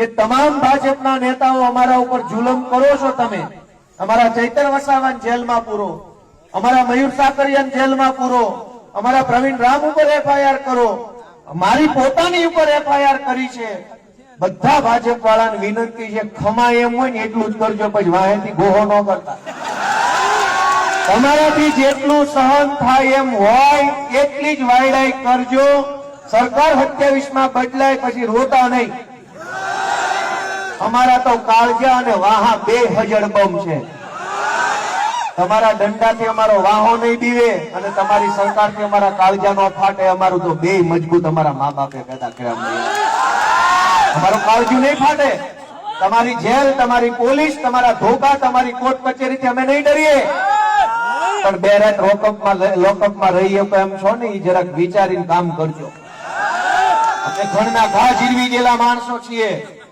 કે તમામ ભાજપના નેતાઓ અમારા ઉપર જુલમ કરો છો તમે. અમારા ચૈતર વસાવાને જેલમાં પૂરો, અમારા મયુર સાકરિયાને જેલમાં પૂરો, અમારા પ્રવીણ રામ ઉપર એફઆઈઆર કરો, મારી પોતાની ઉપર એફઆઈઆર કરી છે. બધા ભાજપ વાળાને વિનંતી છે, ખમા એમ હોય ને એટલું જ કરજો, પછી વાહેથી ગોહો ન કરતા. તમારાથી જેટલું સહન થાય એમ હોય એટલી જ વાયડાઈ કરજો. સરકાર 27માં બદલાય પછી રોતા નહીં. અમારા તો કાળજા અને વાહા બે હજડબમ છે. તમારા દંડાથી અમારો વાહો નહીં દીવે અને તમારી સરકારથી અમારા કાળજા નો ફાટે. અમારું તો બે મજબૂત અમારા મા બાપે પેદા કર્યા. અમારું કાળજું નહીં ફાટે. તમારી જેલ, તમારી પોલીસ, તમારા ધોકા, તમારી કોર્ટ કચેરીથી અમે નહીં ડરીએ. પણ બે રાત લોકઅપમાં રહીએ એમ છો ને, એ જરાક વિચારીને કામ કરજો. અમે ઘરના ઘા જીરવી ગયેલા માણસો છીએ.